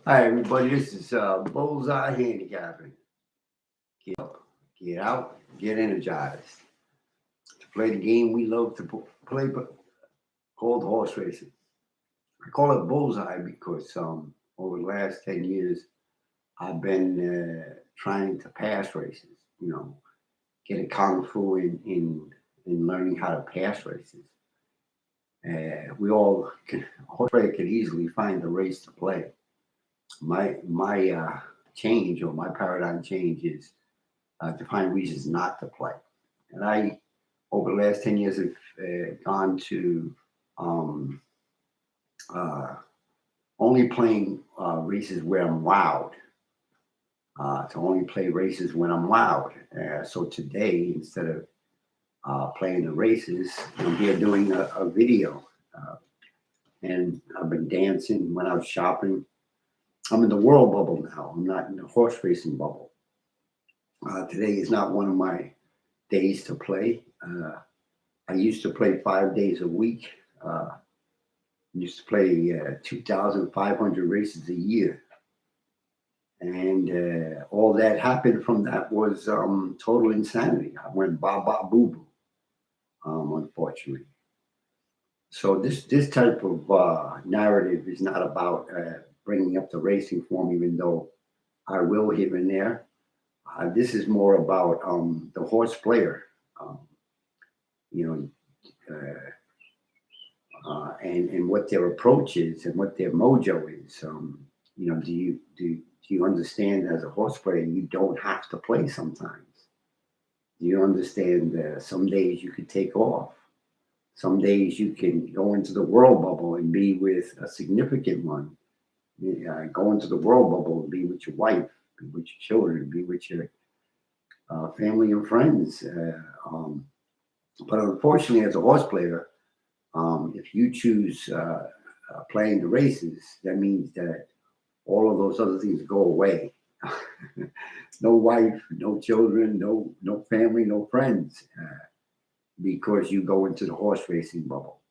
Hi, everybody. This is Bullseye Handicapping. Get up, get out, get energized to play the game we love to play, called horse racing. I call it Bullseye because over the last 10 years, I've been trying to pass races, get a kung fu in learning how to pass races. We all can, horse player can easily find a race to play. My change or my paradigm change is to find reasons not to play. And I, over the last 10 years, have gone to um, uh, only playing races where I'm wowed, to only play races when I'm wowed. So today, instead of playing the races, I'm here doing a video. And I've been dancing when I was shopping. I'm in the world bubble now. I'm not in the horse racing bubble. Today is not one of my days to play. I used to play 5 days a week. Used to play 2,500 races a year. And all that happened from that was total insanity. I went ba ba boo boo, unfortunately. So this type of narrative is not about bringing up the racing form, even though I will here and there. This is more about the horse player. Um, you know, and what their approach is and what their mojo is. Do you understand as a horse player you don't have to play sometimes? Do you understand some days you could take off? Some days you can go into the world bubble and be with a significant one. Go into the world bubble and be with your wife, be with your children, be with your family and friends. But unfortunately, as a horse player, if you choose playing the races, that means that all of those other things go away. No wife, no children, no family, no friends, because you go into the horse racing bubble.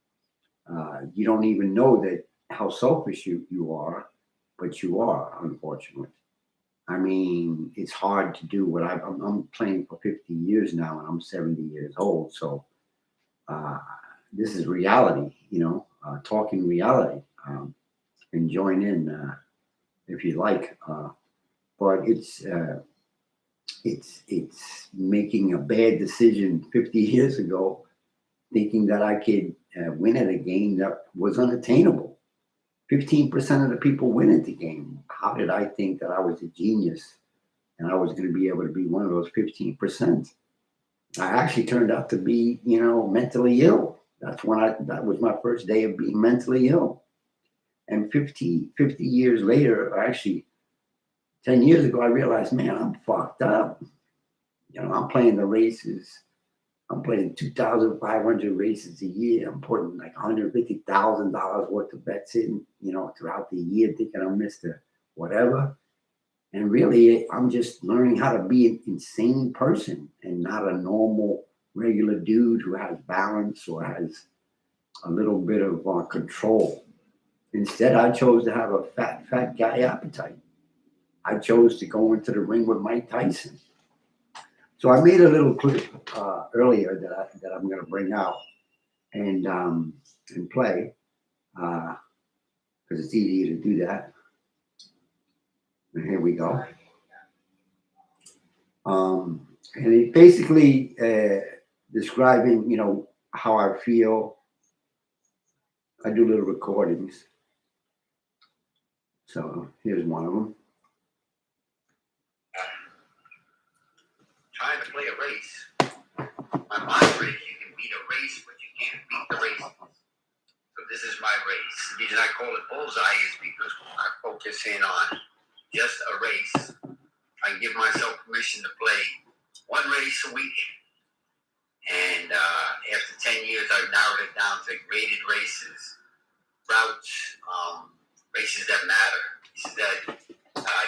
You don't even know that how selfish you are, but you are, unfortunately. I mean, it's hard to do what I'm playing for 50 years now, and I'm 70 years old. So uh, this is reality, talking reality. And join in if you like. But it's making a bad decision 50 years ago, thinking that I could win at a game that was unattainable. 15% of the people win at the game. How did I think that I was a genius and I was going to be able to be one of those 15%? I actually turned out to be, mentally ill. That was my first day of being mentally ill. And 50 years later, or actually 10 years ago, I realized, man, I'm fucked up. I'm playing the races. I'm playing 2,500 races a year. I'm putting like $150,000 worth of bets in, throughout the year, thinking I'm Mr. Whatever. And really, I'm just learning how to be an insane person and not a normal, regular dude who has balance or has a little bit of control. Instead, I chose to have a fat guy appetite. I chose to go into the ring with Mike Tyson. So I made a little clip earlier that I'm going to bring out and play because it's easier to do that. And here we go. And it basically describing, how I feel. I do little recordings. So here's one of them. Trying to play a race. My mind race, you can beat a race, but you can't beat the race. So this is my race. The reason I call it bullseye is because I focus in on just a race. I give myself permission to play one race a week. And after 10 years, I've narrowed it down to graded races, routes, races that matter, races that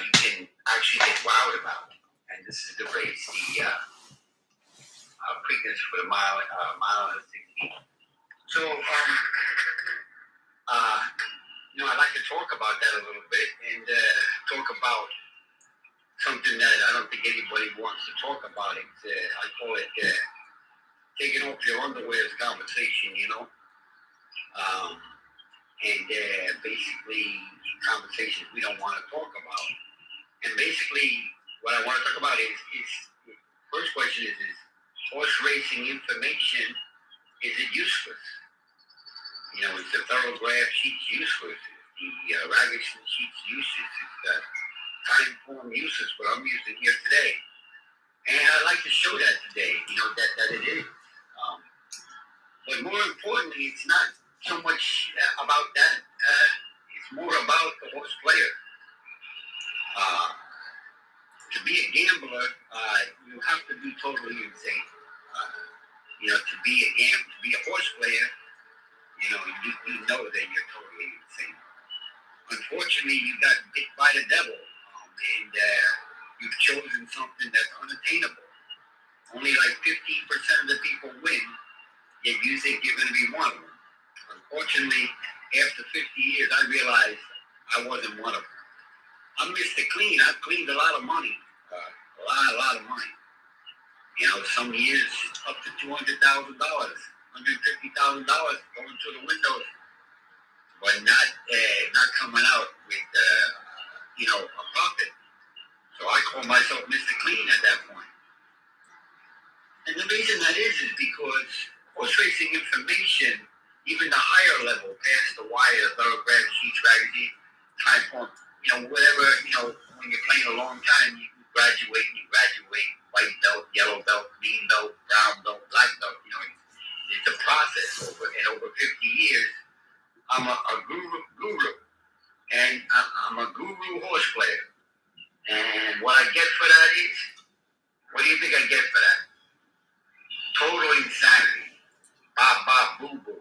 you can actually get wowed about. And this is the race, the Preakness for the mile and 60. So I like to talk about that a little bit and talk about something that I don't think anybody wants to talk about. I call it taking off your underwear as conversation, and basically conversations we don't want to talk about. And basically, what I want to talk about is first question is horse racing information, is it useless? Is the thorograph sheets useless? Is the Ragerson sheets useless? Is the timeform useless? What I'm using here today. And I'd like to show that today, that it is. But more importantly, it's not so much about that. It's more about the horse player. To be a gambler, you have to be totally insane. To be a horse player, you know that you're totally insane. Unfortunately, you got bit by the devil, and you've chosen something that's unattainable. Only like 15% of the people win, yet you think you're going to be one of them. Unfortunately, after 50 years, I realized I wasn't one of them. I'm Mr. Clean. I've cleaned a lot of money, a lot of money. Some years up to $200,000, $150,000 going through the windows, but not coming out with a profit. So I call myself Mr. Clean at that point. And the reason that is because horse racing information, even the higher level, past the wire, thoroughbred, sheets, raggedy, timeform, whatever, when you're playing a long time, you graduate, white belt, yellow belt, green belt, brown belt, black belt, it's a process over 50 years. I'm a guru, and I'm a guru horse player. And what I get for that is, what do you think I get for that? Total insanity. Boo-boo.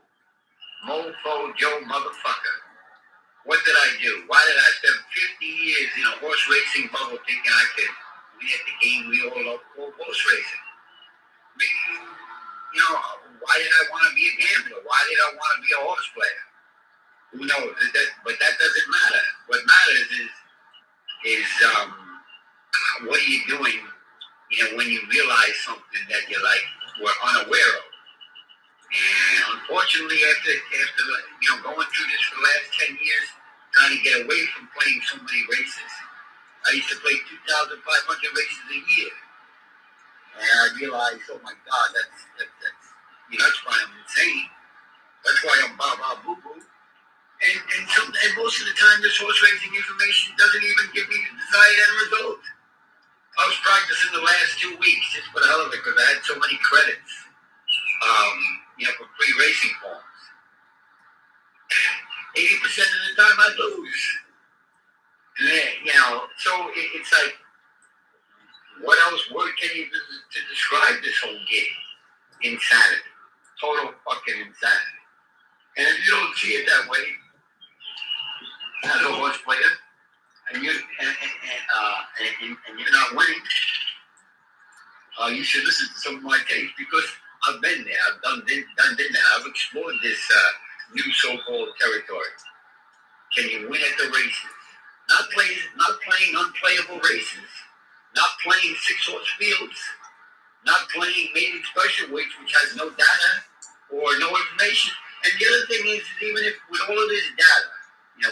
Mofo Joe motherfucker. What did I do? Why did I spend 50 years in a horse racing bubble thinking I could win at the game we all love called horse racing? Why did I want to be a gambler? Why did I want to be a horse player? Who knows? But that doesn't matter. What matters is what are you doing, when you realize something that you were unaware of. And unfortunately, after going through this for the last 10 years, trying to get away from playing so many races, I used to play 2,500 races a year. And I realized, oh my God, that's why I'm insane. That's why I'm boo-boo. And most of the time, this horse racing information doesn't even give me the desired end result. I was practicing the last 2 weeks just for the hell of it because I had so many credits. For free racing forms. 80% of the time I lose. So it's like, what else word can you use to describe this whole game? Insanity. Total fucking insanity. And if you don't see it that way, as a horse player, and you're not winning, you should listen to some of my tapes because I've been there. I've done that. I've explored this new so-called territory. Can you win at the races? Not playing unplayable races. Not playing 6-horse fields. Not playing maiden special weights, which has no data or no information. And the other thing is even if with all of this data,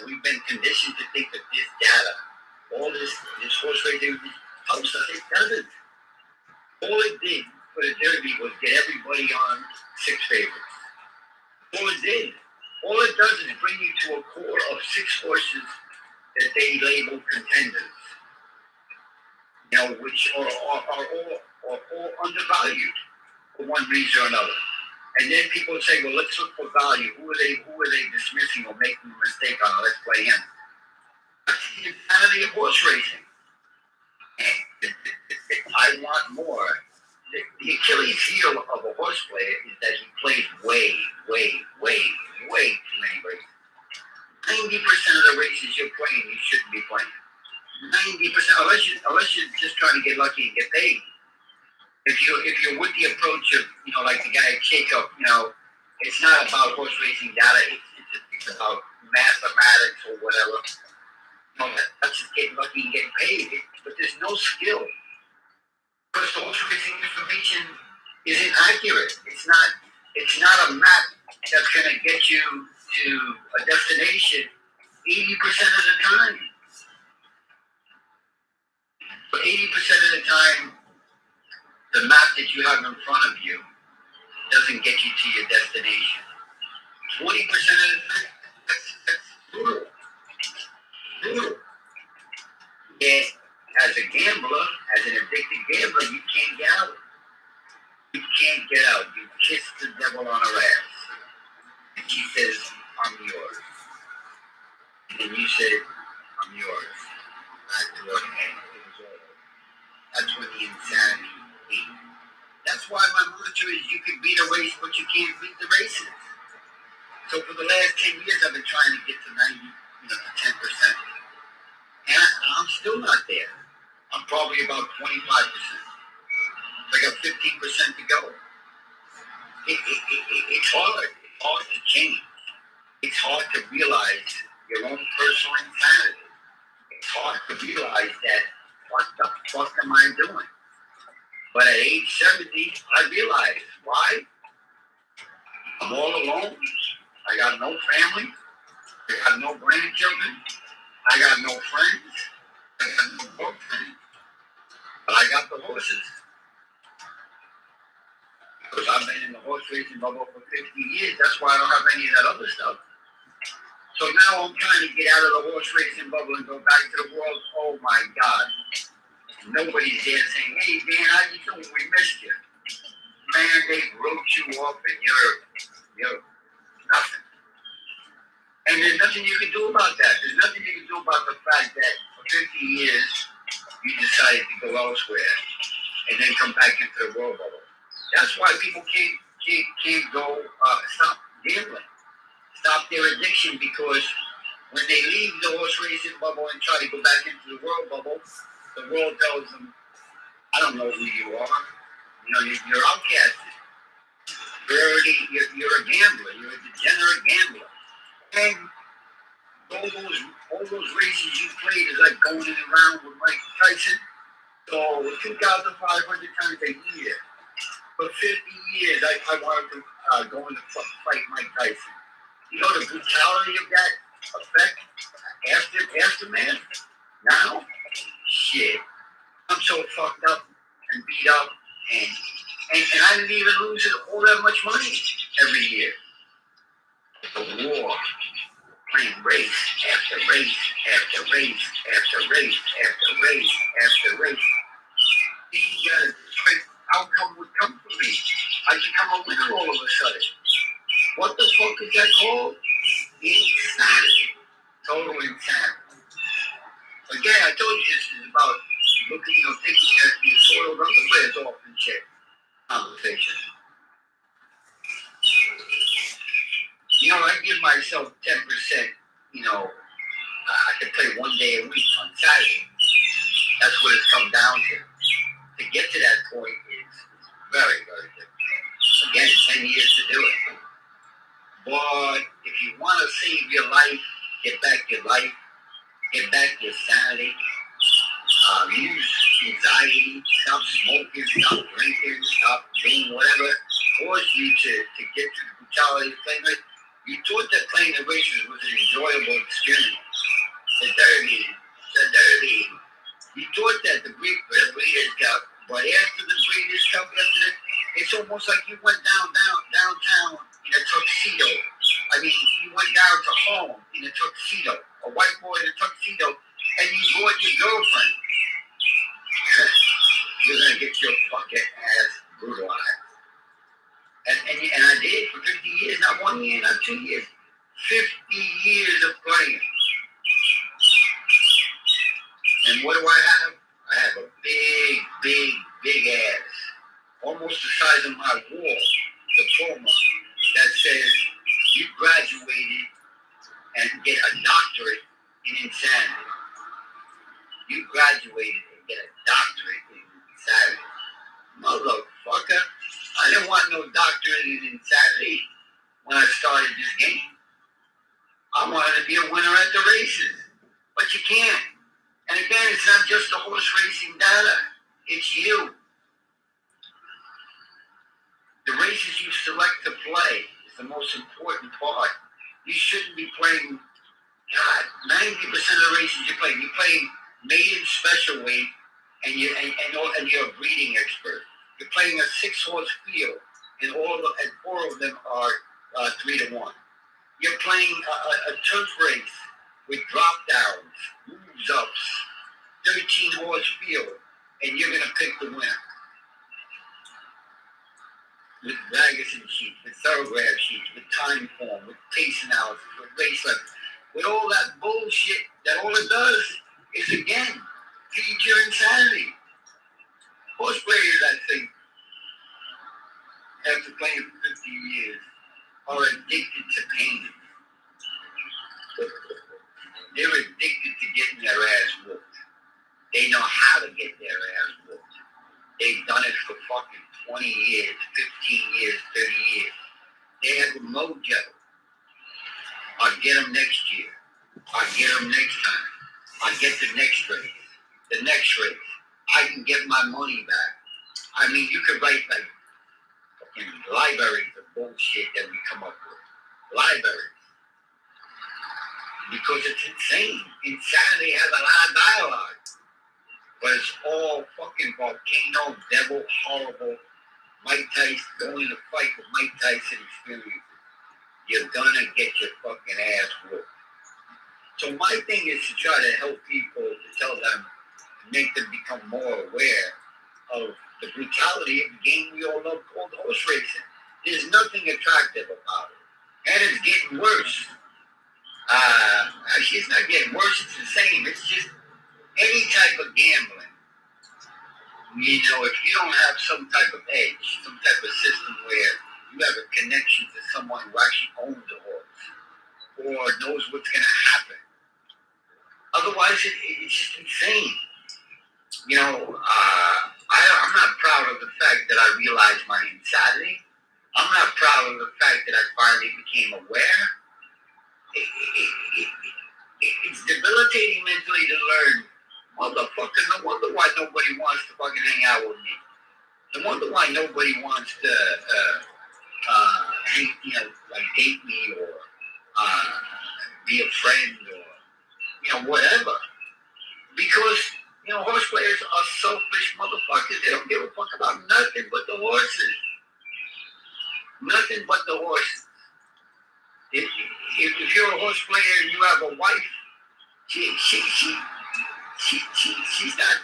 we've been conditioned to think that this data, all this horse racing helps us. It doesn't. All it did for the Derby was get everybody on 6 favorites. All it did. All it does is bring you to a core of 6 horses that they label contenders, which are all undervalued for one reason or another. And then people say, well, let's look for value. Who are they dismissing or making a mistake on? Let's play him. That's the insanity of horse racing. I want more. The Achilles heel of a horse player is that he plays way too many races. 90% of the races you're playing, you shouldn't be playing. 90%, unless you're just trying to get lucky and get paid. If you're with the approach of, like the guy at Jacob, It's not about horse racing data. It's about mathematics or whatever. You know, that's just getting lucky and getting paid. But there's no skill. Because the horse racing information isn't accurate. It's not a map that's going to get you to a destination 80% of the time. But 80% of the time, the map that you have in front of you doesn't get you to your destination. 20% of the time, that's brutal. Brutal. Yeah, as a gambler, as an addicted gambler, you can't get out. You can't get out. You kiss the devil on her ass. And she says, I'm yours. And then you said, I'm yours. Back to her hand. It was all over. That's when the insanity came. That's why my mantra is you can beat a race, but you can't beat the races. So for the last 10 years, I've been trying to get to 10%. And I'm still not there. I'm probably about 25%. I got 15% to go. It's hard. It's hard to change. It's hard to realize your own personal insanity. It's hard to realize that, what the fuck am I doing? But at age 70, I realized, why? I'm all alone. I got no family. I got no grandchildren. I got no friends. I got no boyfriend. But I got the horses. Because I've been in the horse racing bubble for 50 years. That's why I don't have any of that other stuff. So now I'm trying to get out of the horse racing bubble and go back to the world. Oh my God. Nobody's there saying, hey Dan, how you doing? We missed you. Man, they wrote you up and you're nothing. And there's nothing you can do about that. There's nothing you can do about the fact that for 50 years you decided to go elsewhere and then come back into the world bubble. That's why people can't go stop gambling, stop their addiction, because when they leave the horse racing bubble and try to go back into the world bubble, the world tells them, I don't know who you are. You know, you're outcasted. You're a gambler. You're a degenerate gambler. And all those races you played is like going in and around with Mike Tyson. So 2,500 times a year. For 50 years, I wanted to go in to fight Mike Tyson. You know the brutality of that effect, aftermath? Now, shit. I'm so fucked up and beat up, and I didn't even lose all that much money every year. The war, playing race after race after race after race after race after race. The outcome would come for me. I become a winner all of a sudden. What the fuck is that called? Insanity. Total insanity. Again, I told you this is about taking your soiled underwears off and shit. Conversation. I give myself 10%, I can play one day a week on Saturday. That's what it's come down to. To get to that point is very, very difficult. Again, 10 years to do it. But if you want to save your life, get back your life, get back your sanity, lose anxiety, stop smoking, stop drinking, stop doing whatever forced you to get to the brutality of playing race. You thought that playing the races was an enjoyable experience. The derby. You thought that the Breeders' Cup, but after the Breeders' Cup, it's almost like you went downtown in a tuxedo. I mean, you went down to home in a tuxedo, a white boy in a tuxedo, and you brought your girlfriend. You're going to get your fucking ass brutalized. And I did for 50 years, not 1 year, not 2 years. 50 years of playing. And what do I have? I have a big ass, almost the size of my wall, diploma that says you graduated and get a doctorate in insanity. You graduated and get a doctorate in insanity. Motherfucker, I didn't want no doctorate in insanity. when I started this game. I wanted to be a winner at the races, but you can't. And again, it's not just the horse racing data, it's you. The races you select to play is the most important part. You shouldn't be playing, God, 90% of the races you're playing maiden special weight, and you're a breeding expert. You're playing a 6-horse field, and 4 of them are 3-1. You're playing a turf race with drop downs, moves ups, 13-horse field, and you're going to pick the winner. With magazine sheets, with thorograph sheets, with timeform, with pace analysis, with race length, with all that bullshit that all it does is, again, feed your insanity. Horse players, I think, after playing for 50 years, are addicted to pain. They're addicted to getting their ass whooped. They know how to get their ass whooped. They've done it for fucking 20 years, 15 years, 30 years. They have the mojo. I'll get them next year. I'll get them next time. I'll get the next race. The next race. I can get my money back. I mean, you could write like fucking libraries of bullshit that we come up with. Libraries. Because it's insane. Insanity has a lot of dialogue. But it's all fucking volcano, devil, horrible, Mike Tyson, going in a fight with Mike Tyson experiences. You're gonna get your fucking ass whooped. So my thing is to try to help people, to tell them, make them become more aware of the brutality of the game we all love called horse racing. There's nothing attractive about it. And it's getting worse. Actually, it's not getting worse, it's the same. It's just any type of gambling. You know, if you don't have some type of edge, some type of system where you have a connection to someone who actually owns a horse or knows what's going to happen. Otherwise, it's just insane. You know, I'm not proud of the fact that I realized my insanity. I'm not proud of the fact that I finally became aware. It's debilitating mentally to learn, motherfucker, no wonder why nobody wants to fucking hang out with me. No wonder why nobody wants to, like date me or be a friend or, whatever. Because, horse players are selfish motherfuckers. They don't give a fuck about nothing but the horses. Nothing but the horses. If you're a horse player and you have a wife, she's not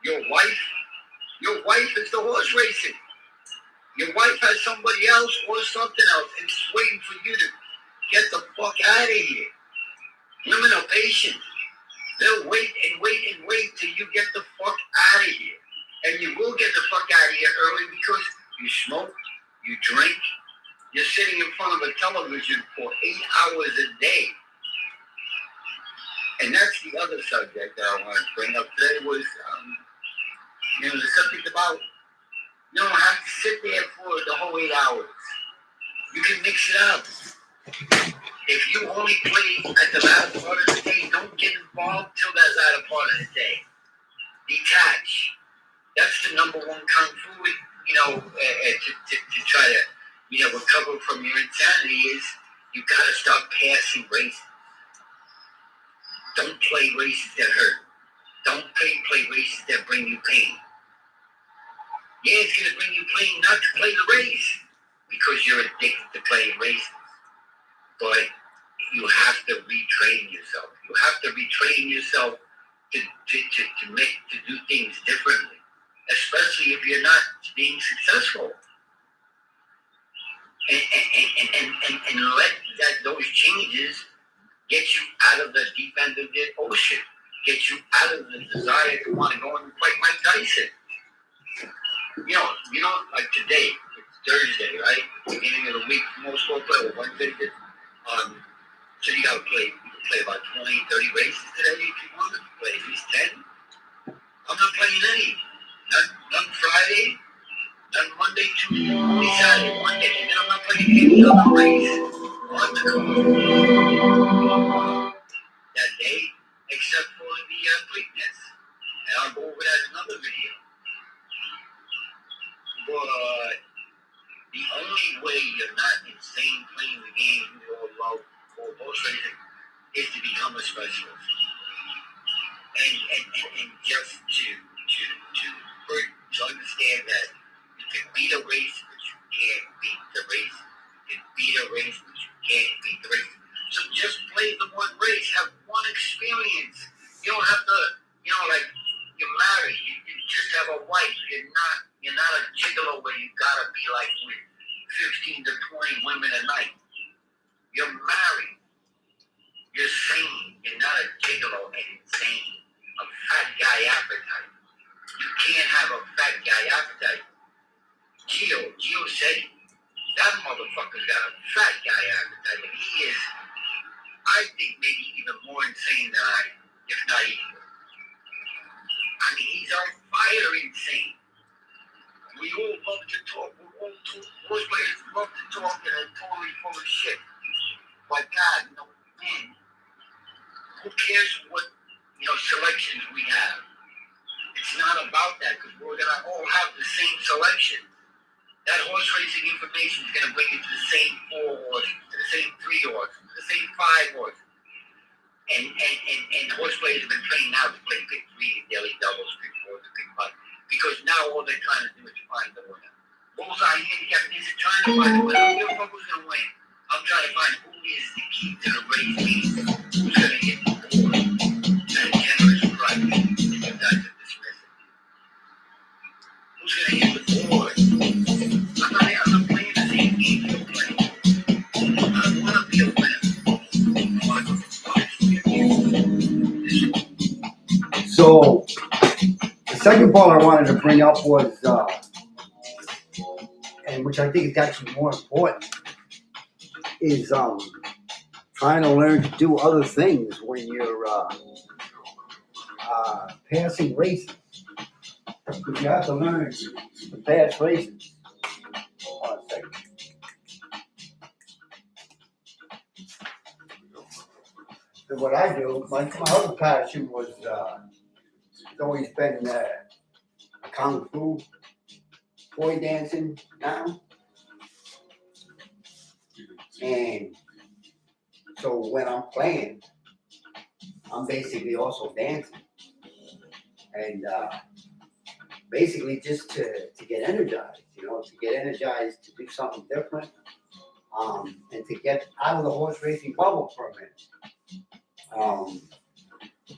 your wife. Your wife is the horse racing. Your wife has somebody else or something else and she's waiting for you to get the fuck out of here. Women are patient. They'll wait and wait and wait till you get the fuck out of here. And you will get the fuck out of here early because you smoke, you drink, you're sitting in front of a television for 8 hours a day. And that's the other subject that I want to bring up today was, the subject about you don't have to sit there for the whole 8 hours. You can mix it up. If you only play at the latter part of the day, don't get involved till that latter part of the day. Detach. That's the number one kung fu, to try to, recover from your insanity is you got to start passing races. Don't play races that hurt. Don't play races that bring you pain. Yeah, it's going to bring you pain not to play the race because you're addicted to playing races. But you have to retrain yourself. You have to retrain yourself to do things differently, especially if you're not being successful. And let those changes get you out of the deep end of the ocean, get you out of the desire to want to go and fight Mike Tyson. Like today, it's Thursday, right? Beginning of the week, most people play with Wednesday. So you got to play about 20, 30 races today if you want to play at least 10. I'm not playing any. None Friday, Done Monday, Tuesday, only Saturday, Monday, and then I'm not playing any other race on the card that day, except for the Preakness. And I'll go over that in another video. But the only way you're not insane playing the game you all love for horse racing is to become a specialist. And just to understand that you can beat a race, but you can't beat the race. You can beat a race, but you can't beat the race. So just play the one race, have one experience. You don't have to, like you're married, you just have a wife. You're not a gigolo where you gotta be like with 15 to 20 women a night. You're married. You're sane. You're not a gigolo and insane. A fat guy appetite. You can't have a fat guy appetite. Gio said that motherfucker's got a fat guy appetite, and he is, I think, maybe even more insane than I am, if not equal. I mean, he's on fire insane. We all love to talk. Horse players love to talk and are totally full of shit. But God, man, who cares what selections we have? It's not about that, because we're gonna all have the same selection. That horse racing information is gonna bring you to the same 4 horses, to the same 3 horses, to the same 5 horses. And horse players have been trained now to play pick 3 and daily doubles, pick 4, and pick 5, because now all they're trying to do is find the winner. Bullseye handicapping isn't trying to find the winner. I don't give a fuck who's gonna win. I'm trying to find who is the key to the race, who's gonna hit the board at a generous price. You guys are dismissing. Who's gonna hit the board? I'm not playing the same game you're playing. I don't want to be a winner. I want to be a So the second part I wanted to bring up was, and which I think is actually more important, is trying to learn to do other things when you're passing races. Because you have to learn to pass races. Hold on a second. So what I do, my other passion was it's always been kung fu, toy dancing now. And so when I'm playing, I'm basically also dancing. And basically just to get energized, to get energized to do something different, and to get out of the horse racing bubble for a minute.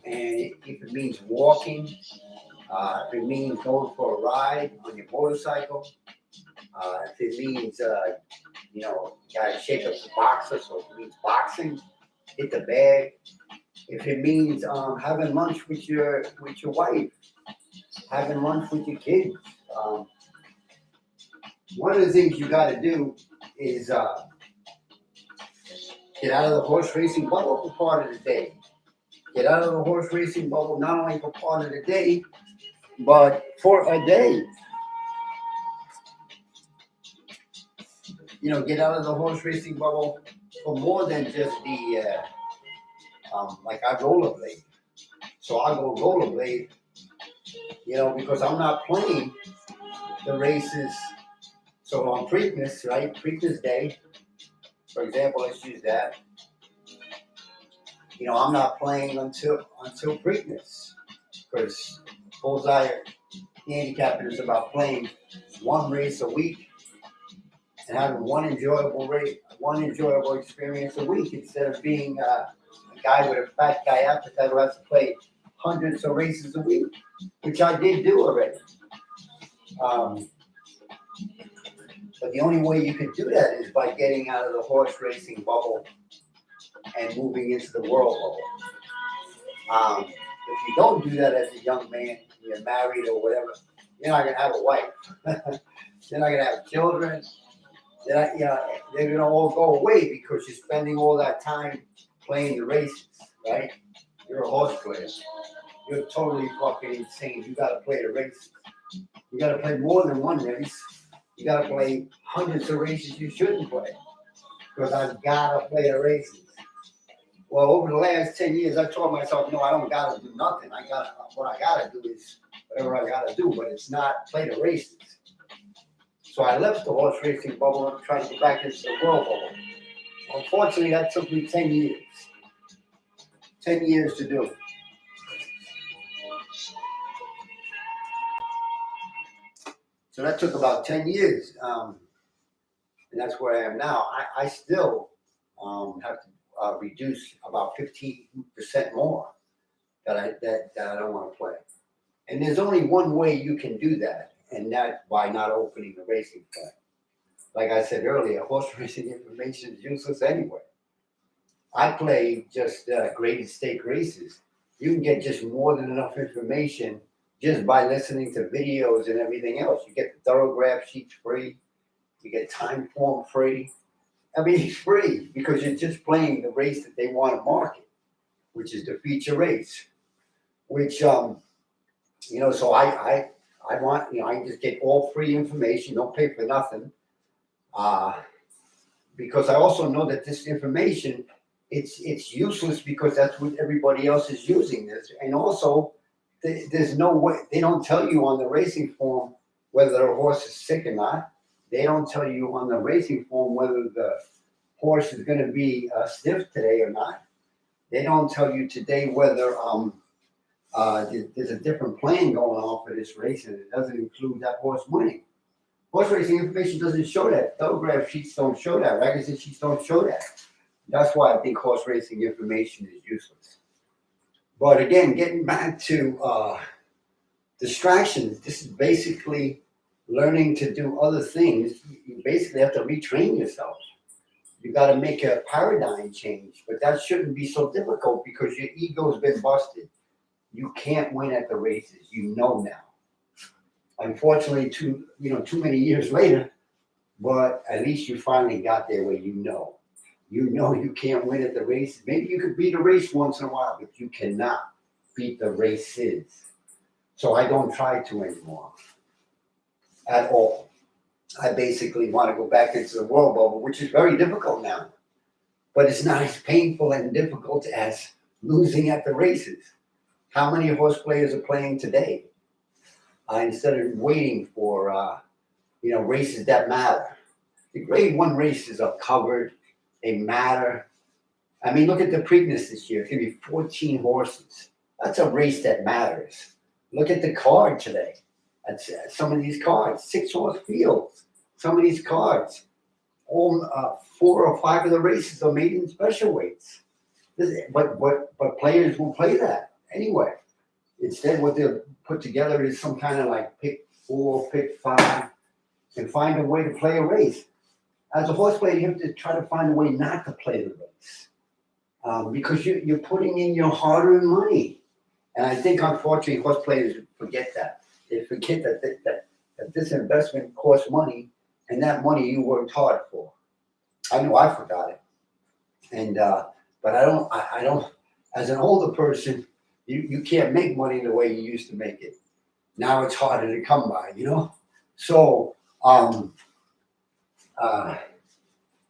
And if it means walking, if it means going for a ride on your motorcycle, if it means, you gotta shake up the boxer, so if it means boxing, hit the bag. If it means having lunch with your wife, having lunch with your kids. One of the things you got to do is get out of the horse racing bubble for part of the day. Get out of the horse racing bubble not only for part of the day, but for a day. Get out of the horse racing bubble for more than just the, like I rollerblade. So I go rollerblade, because I'm not playing the races. So on Preakness, right? Preakness Day, for example, let's use that. I'm not playing until Preakness, because Bullseye handicapping is about playing one race a week and having one enjoyable experience a week, instead of being a guy with a fat guy appetite who has to play hundreds of races a week, which I did do already. But the only way you could do that is by getting out of the horse racing bubble and moving into the world bubble. If you don't do that as a young man, you're married or whatever, you're not going to have a wife. You're not going to have children. They're going to all go away because you're spending all that time playing the races, right? You're a horse player. You're totally fucking insane. You got to play the races. You got to play more than one race. You gotta play hundreds of races you shouldn't play. Because I've gotta play the races. Well, over the last 10 years, I told myself, no, I don't gotta do nothing. What I gotta do is whatever I gotta do, but it's not play the races. So I left the horse racing bubble and tried to get back into the world bubble. Unfortunately, that took me 10 years. 10 years to do. So that took about 10 years. And that's where I am now. I still have to reduce about 15% more that I don't want to play. And there's only one way you can do that, and that's by not opening the racing flag. Like I said earlier, horse racing information is useless anyway. I play just graded stake races. You can get just more than enough information just by listening to videos and everything else. You get the thorograph sheets free. You get timeform free. I mean, it's free because you're just playing the race that they want to market, which is the feature race. Which so I want, I just get all free information, don't pay for nothing. Because I also know that this information, it's useless because that's what everybody else is using this. And also, there's no way, they don't tell you on the racing form whether a horse is sick or not. They don't tell you on the racing form whether the horse is going to be stiff today or not. They don't tell you today whether there's a different plan going on for this race, and it doesn't include that horse winning. Horse racing information doesn't show that. Thorograph sheets don't show that. Record sheets don't show that. That's why I think horse racing information is useless. But again, getting back to distractions, this is basically learning to do other things. You basically have to retrain yourself. You got to make a paradigm change, but that shouldn't be so difficult because your ego's been busted. You can't win at the races. You know now. Unfortunately, too many years later, but at least you finally got there where you know. You know you can't win at the races. Maybe you could beat a race once in a while, but you cannot beat the races. So I don't try to anymore at all. I basically want to go back into the world bubble, which is very difficult now. But it's not as painful and difficult as losing at the races. How many horse players are playing today? Instead of waiting for races that matter. The grade 1 races are covered. They matter. I mean, look at the Preakness this year. It's going to be 14 horses. That's a race that matters. Look at the card today. That's some of these cards, 6-horse fields. Some of these cards, all 4 or 5 of the races are made in special weights. But players will play that anyway. Instead, what they'll put together is some kind of like pick 4, pick 5, and find a way to play a race. As a horse player, you have to try to find a way not to play the race because you're putting in your hard-earned money. And I think, unfortunately, horse players forget that. They forget that this investment costs money, and that money you worked hard for. I know I forgot it, and but I don't. As an older person, you can't make money the way you used to make it. Now it's harder to come by, So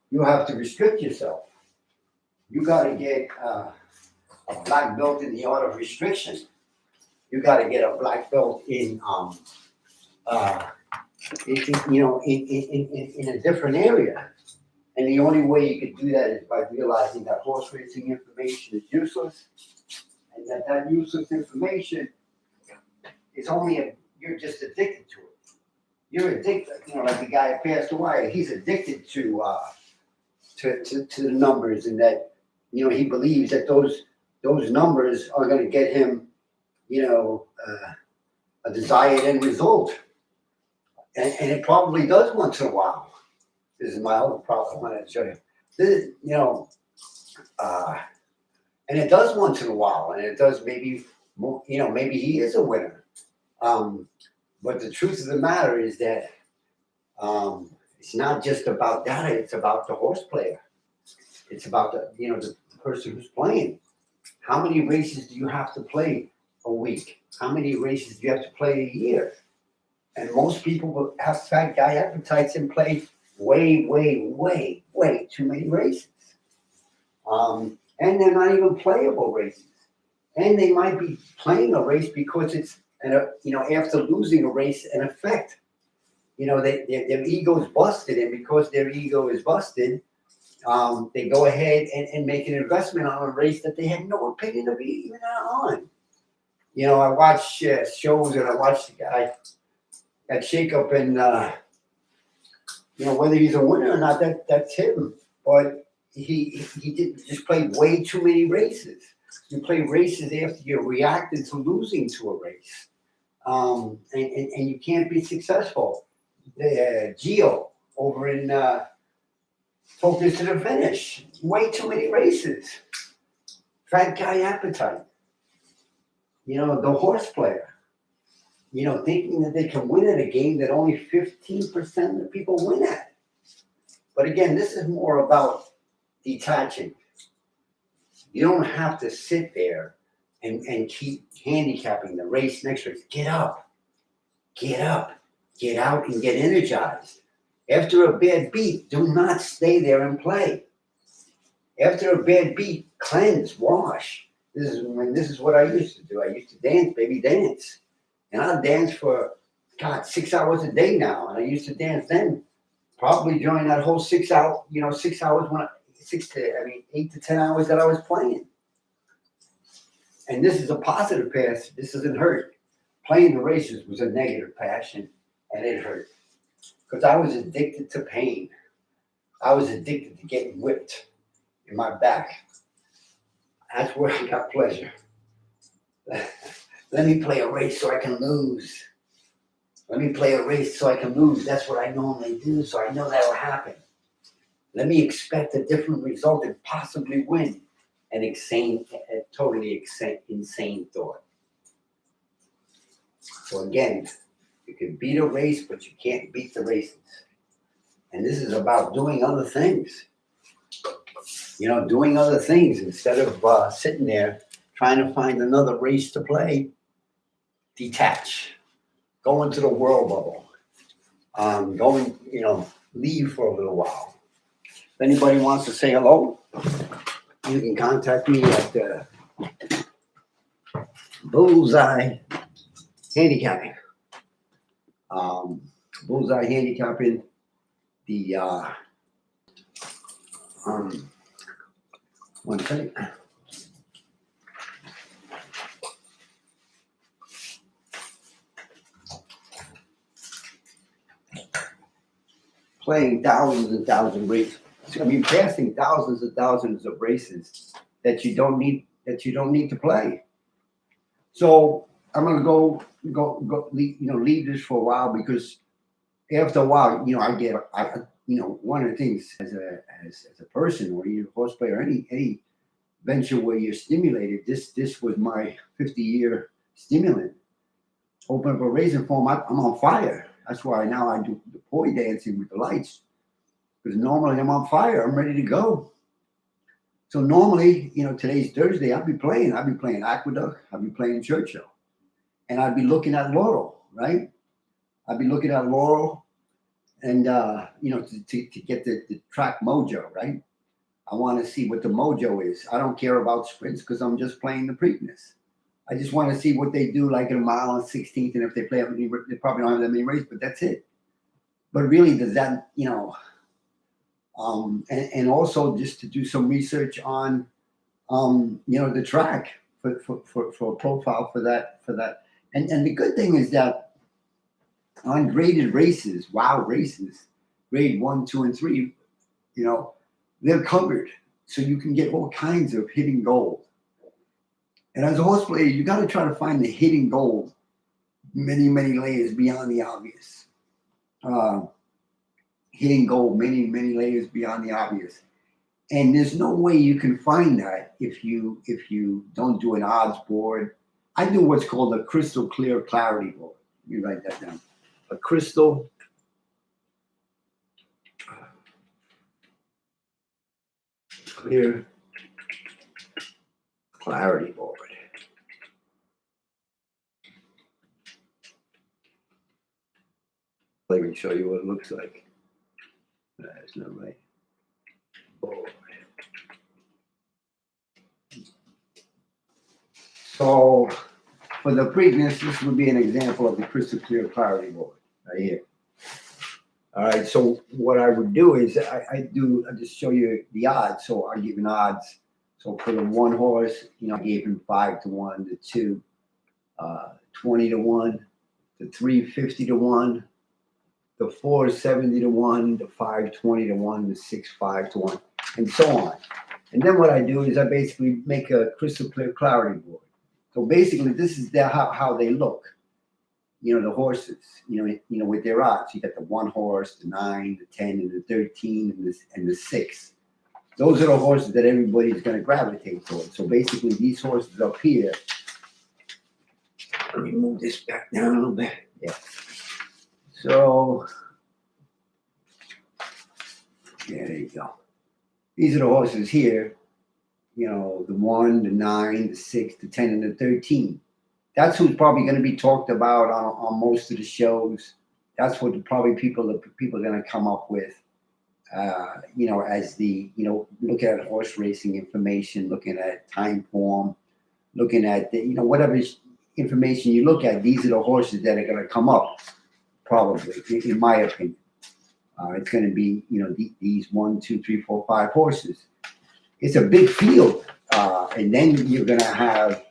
you have to restrict yourself. You got to get a black belt in the art of restriction. You got to get a black belt in a different area. And the only way you could do that is by realizing that horse racing information is useless, and that useless information is you're just addicted to it. You're addicted, like the guy who passed away. He's addicted to the numbers, and that he believes that those numbers are going to get him a desired end result, and it probably does once in a while. This is my other problem I wanted to show you. And it does once in a while, and it does maybe he is a winner. But the truth of the matter is that it's not just about data; it's about the horse player. It's about the person who's playing. How many races do you have to play a week? How many races do you have to play a year? And most people will have fat guy appetites and play way too many races. And they're not even playable races. And they might be playing a race because it's, after losing a race, an effect. Their ego's busted, and because their ego is busted, they go ahead and make an investment on a race that they had no opinion of even on. I watch shows, and I watch the guy at Shake-Up, and whether he's a winner or not, that's him. But he did just play way too many races. You play races after you reacted to losing to a race, and you can't be successful. Gio over in Focus to the Finish, way too many races. Fat guy appetite. The horse player. Thinking that they can win at a game that only 15% of people win at. But again, this is more about detaching. You don't have to sit there and keep handicapping the race next race. Get up, get out and get energized. After a bad beat, do not stay there and play. After a bad beat, cleanse, wash. This is what I used to do. I used to dance, baby, dance. And I'll dance for, 6 hours a day now. And I used to dance then, probably during that whole 6 hour, 6 hours, 8 to 10 hours that I was playing. And this is a positive pass. This doesn't hurt. Playing the races was a negative passion, and it hurt. Because I was addicted to pain. I was addicted to getting whipped in my back. That's where I got pleasure. Let me play a race so I can lose. Let me play a race so I can lose. That's what I normally do, so I know that'll happen. Let me expect a different result and possibly win. A totally insane thought. So again, you can beat a race, but you can't beat the races. And this is about doing other things. Doing other things instead of sitting there trying to find another race to play. Detach. Go into the world bubble. Leave for a little while. If anybody wants to say hello, you can contact me at Bullseye Handicapping. Bullseye Handicapping. One second. Playing thousands and thousands of races. Passing thousands and thousands of races that you don't need to play. So I'm gonna go leave this for a while, because after a while, one of the things as a person, or you're a horse player, any venture where you're stimulated, this was my 50-year stimulant. Open up a racing form, I'm on fire. That's why now I do the poi dancing with the lights. Because normally I'm on fire, I'm ready to go. So normally, today's Thursday, I'll be playing Aqueduct, I'll be playing Churchill. And I'd be looking at Laurel, right? I'd be looking at Laurel and, to get the track mojo, right? I want to see what the mojo is. I don't care about sprints because I'm just playing the Preakness. I just want to see what they do, like in a mile and 16th. And if they play, they probably don't have that many races, but that's it. But really, does that, and also just to do some research on, the track for a profile for that. And the good thing is that on graded races, grade 1, 2, and 3, they're covered. So you can get all kinds of hidden gold. And as a horse player, you got to try to find the hidden gold, many, many layers beyond the obvious. Hidden gold, many, many layers beyond the obvious. And there's no way you can find that if you don't do an odds board. I do what's called a crystal clear clarity board. You write that down. A crystal clear clarity board. Let me show you what it looks like. That's not right. Oh. So for the Preakness, this would be an example of the crystal clear clarity board right here. All right, so what I would do is I just show you the odds. So I give an odds. So for the one horse, I gave him 5-1, the 2, 20-1, the 3, 50-1, the 4, 70-1, the 5, 20-1, the 6, 5-1, and so on. And then what I do is I basically make a crystal clear clarity board. So basically, this is how they look. The horses. With their odds. You got the 1 horse, the 9, the 10, and the 13, and the 6. Those are the horses that everybody's going to gravitate towards. So basically, these horses up here. Let me move this back down a little bit. Yeah. So yeah, there you go. These are the horses here. The 1, the 9, the 6, the 10, and the 13. That's who's probably going to be talked about on most of the shows. That's what probably people are going to come up with. As the looking at horse racing information, looking at timeform, looking at whatever information you look at. These are the horses that are going to come up, probably, in my opinion. It's going to be these 1, 2, 3, 4, 5 horses. It's a big field, and then you're going to have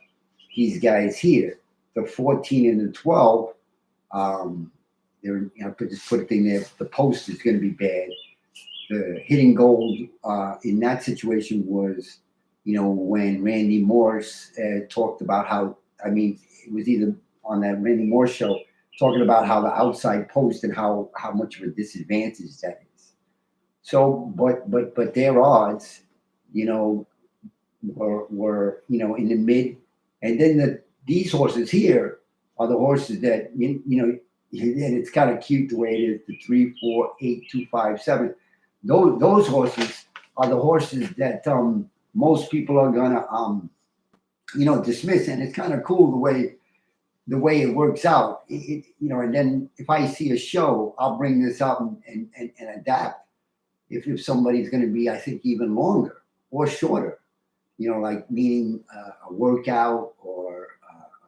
these guys here, the 14 and the 12. Just put a thing there. The post is going to be bad. The hitting gold in that situation was, when Randy Morse talked about how, it was either on that Randy Morse show, talking about how the outside post and how much of a disadvantage that is. So, but their odds, were in the mid, and then these horses here are the horses that and it's kind of cute the way it is, the 3, 4, 8, 2, 5, 7. Those horses are the horses that most people are gonna dismiss, and it's kind of cool the way it works out. And then if I see a show, I'll bring this up and adapt. If somebody's going to be, I think, even longer or shorter, like meaning a workout or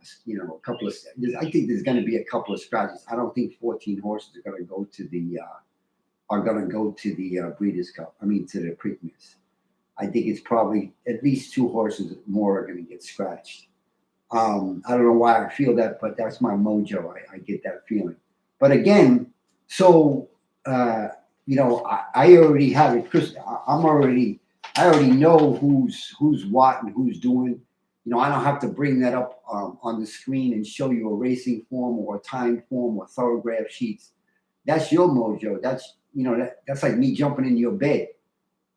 a couple of. I think there's going to be a couple of scratches. I don't think 14 horses are going to go to the Breeders' Cup. To the Preakness. I think it's probably at least 2 horses more are going to get scratched. I don't know why I feel that, but that's my mojo. I get that feeling. But again, so I already have it. Chris, I already know who's what and who's doing. I don't have to bring that up on the screen and show you a racing form or a time form or thorograph sheets. That's your mojo. That's that's like me jumping in your bed.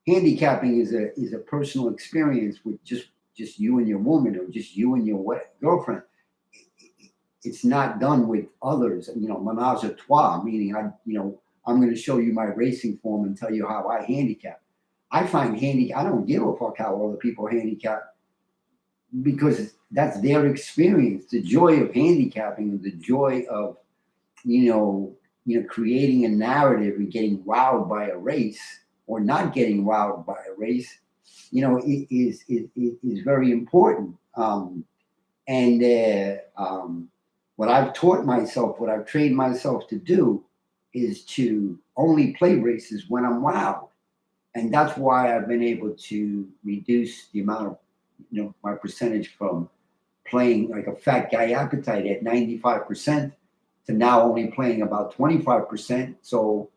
Handicapping is a personal experience with just you and your woman, or just you and your girlfriend. It's not done with others. Menage a trois, meaning I'm going to show you my racing form and tell you how I handicap. I find I don't give a fuck how other people handicap, because that's their experience. The joy of handicapping, the joy of creating a narrative and getting wowed by a race, or not getting wowed by a race, is very important. What I've taught myself, what I've trained myself to do, is to only play races when I'm wowed. And that's why I've been able to reduce the amount of, my percentage from playing like a fat guy appetite at 95% to now only playing about 25%. So,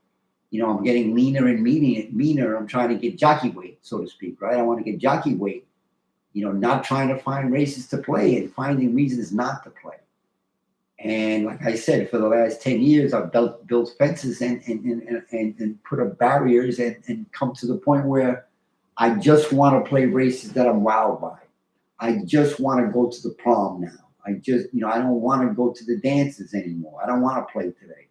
I'm getting leaner and meaner. I'm trying to get jockey weight, so to speak, right? I want to get jockey weight, not trying to find races to play and finding reasons not to play. And like I said, for the last 10 years, I've built fences and put up barriers and come to the point where I just want to play races that I'm wowed by. I just want to go to the prom now. I don't want to go to the dances anymore. I don't want to play today.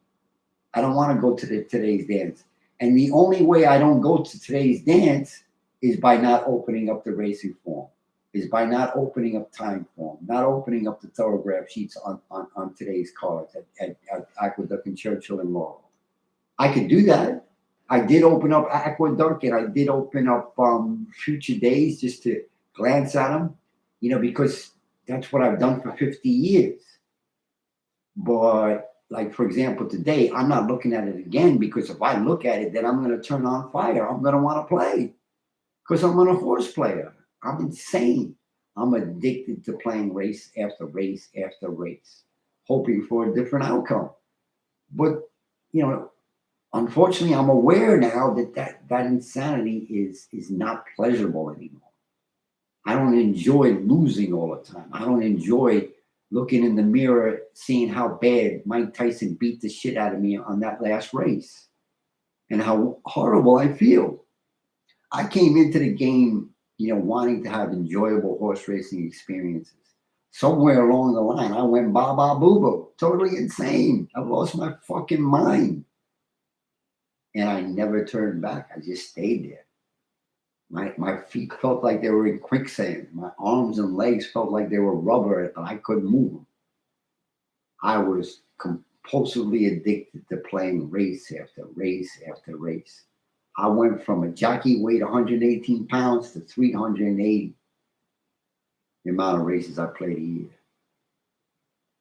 I don't want to go to today's dance. And the only way I don't go to today's dance is by not opening up the racing form, is by not opening up time form, not opening up the thorograph sheets on today's cards at Aqueduct and Churchill and Laurel. I could do that. I did open up Aqueduct and I did open up Future Days just to glance at them, because that's what I've done for 50 years. But like for example, today I'm not looking at it again because if I look at it, then I'm going to turn on fire. I'm going to want to play because I'm a horse player. I'm insane. I'm addicted to playing race after race after race, hoping for a different outcome. But unfortunately, I'm aware now that insanity is not pleasurable anymore. I don't enjoy losing all the time. I don't enjoy looking in the mirror, seeing how bad Mike Tyson beat the shit out of me on that last race and how horrible I feel. I came into the game, wanting to have enjoyable horse racing experiences. Somewhere along the line, I went ba ba boo boo, totally insane. I lost my fucking mind. And I never turned back. I just stayed there. My feet felt like they were in quicksand. My arms and legs felt like they were rubber and I couldn't move them. I was compulsively addicted to playing race after race after race. I went from a jockey weight 118 pounds to 380, the amount of races I played a year.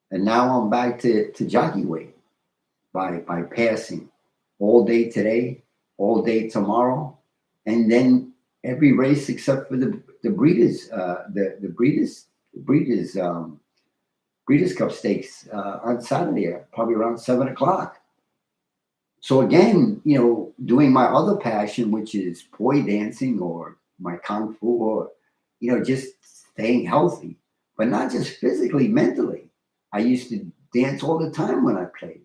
And now I'm back to jockey weight by passing all day today, all day tomorrow, and then every race except for the breeders, Breeders' Cup Stakes on Saturday, probably around 7 o'clock. So again, doing my other passion, which is poi dancing or my kung fu, or just staying healthy, but not just physically, mentally. I used to dance all the time when I played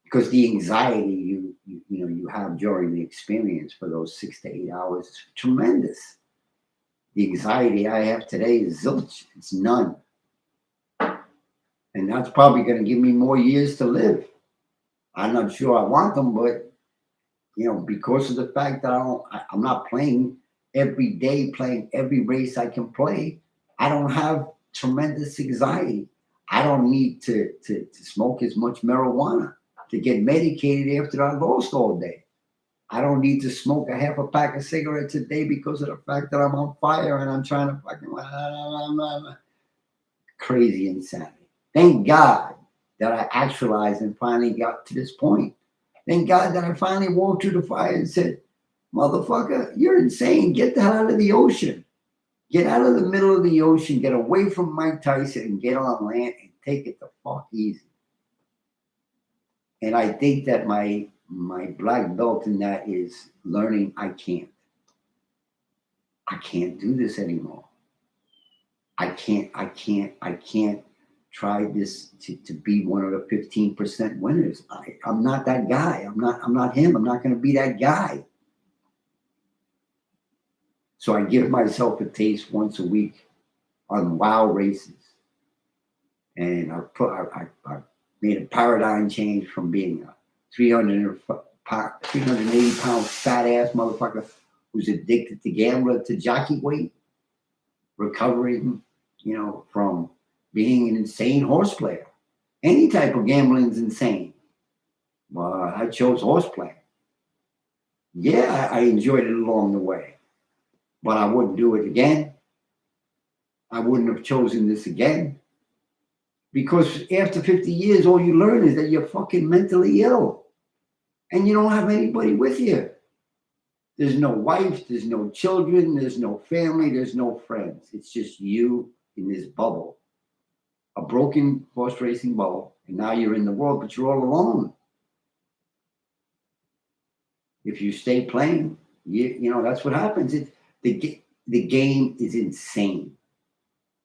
because the anxiety you have during the experience for those 6 to 8 hours is tremendous. The anxiety I have today is zilch. It's none. And that's probably going to give me more years to live. I'm not sure I want them, but because of the fact that I'm not playing every day, playing every race I can play, I don't have tremendous anxiety. I don't need to smoke as much marijuana to get medicated after I lost all day. I don't need to smoke a half a pack of cigarettes a day because of the fact that I'm on fire and I'm trying to fucking crazy insanity. Thank God that I actualized and finally got to this point. Thank God that I finally walked through the fire and said, motherfucker, you're insane. Get the hell out of the ocean. Get out of the middle of the ocean. Get away from Mike Tyson and get on land and take it the fuck easy. And I think that my black belt in that is learning I can't do this anymore. I can't try this to be one of the 15% winners. I'm not that guy. I'm not him. I'm not going to be that guy. So I give myself a taste once a week on wow races. And I made a paradigm change from being a 380 pound fat ass motherfucker who's addicted to gambler to jockey weight, recovering, from being an insane horse player. Any type of gambling is insane. Well, I chose horse playing. Yeah, I enjoyed it along the way, but I wouldn't do it again. I wouldn't have chosen this again. Because after 50 years, all you learn is that you're fucking mentally ill and you don't have anybody with you. There's no wife, there's no children, there's no family, there's no friends. It's just you in this bubble, a broken horse racing bubble. And now you're in the world, but you're all alone. If you stay playing, that's what happens. The game is insane.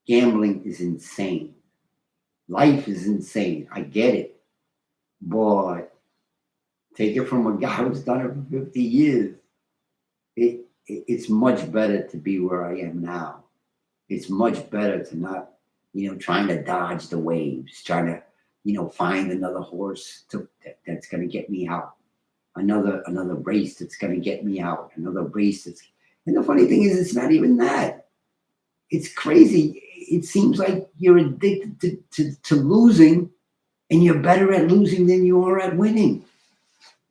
Gambling is insane. Life is insane. I get it. But take it from a guy who's done it for 50 years. It's much better to be where I am now. It's much better to not, trying to dodge the waves, trying to, find another horse that's going to get me out. Another race that's going to get me out. Another race and the funny thing is, it's not even that. It's crazy. It seems like you're addicted to losing and you're better at losing than you are at winning.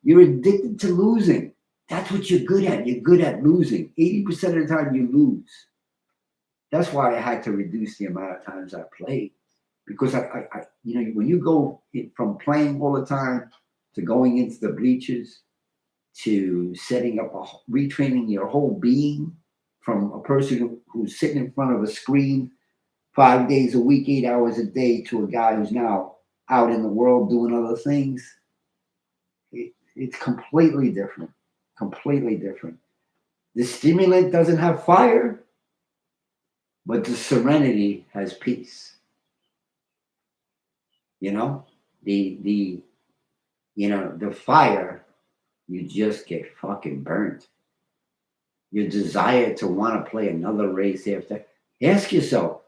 You're addicted to losing. That's what you're good at. You're good at losing. 80% of the time you lose. That's why I had to reduce the amount of times I played. Because when you go from playing all the time to going into the bleachers to setting up retraining your whole being from a person who's sitting in front of a screen 5 days a week, 8 hours a day, to a guy who's now out in the world doing other things, it's completely different. Completely different. The stimulant doesn't have fire, but the serenity has peace. The fire, you just get fucking burnt. Your desire to want to play another race after. Ask yourself,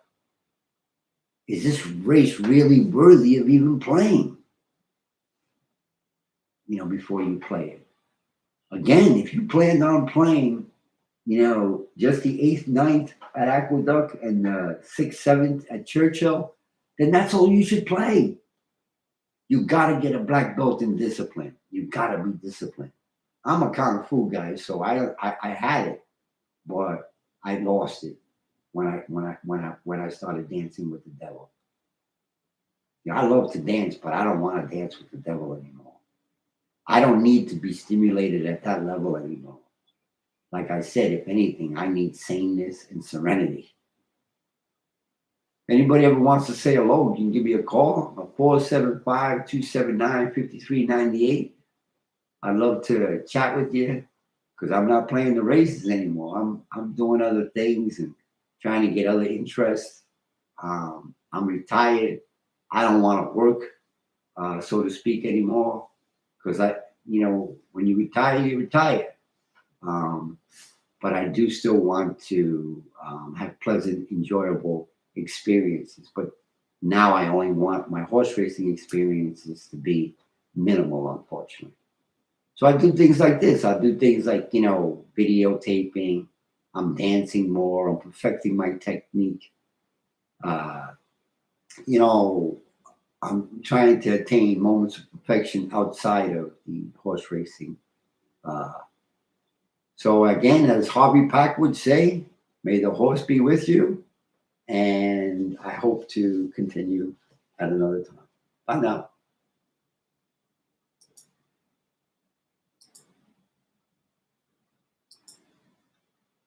is this race really worthy of even playing? Before you play it. Again, if you planned on playing, just the 8th, 9th at Aqueduct and the 6th, 7th at Churchill, then that's all you should play. You got to get a black belt in discipline. You got to be disciplined. I'm a kung fu guy, so I had it, but I lost it when I started dancing with the devil. I love to dance, but I don't want to dance with the devil anymore. I don't need to be stimulated at that level anymore. Like I said, if anything, I need sameness and serenity. Anybody ever wants to say hello, you can give me a call, 475-279-5398. I'd love to chat with you because I'm not playing the races anymore. I'm doing other things and trying to get other interests. I'm retired. I don't want to work, so to speak, anymore. Because when you retire, you retire. But I do still want to have pleasant, enjoyable experiences. But now I only want my horse racing experiences to be minimal, unfortunately. So I do things like this. I do things like, videotaping. I'm dancing more. I'm perfecting my technique. I'm trying to attain moments of perfection outside of the horse racing. So again, as Harvey Pack would say, may the horse be with you. And I hope to continue at another time. Bye now.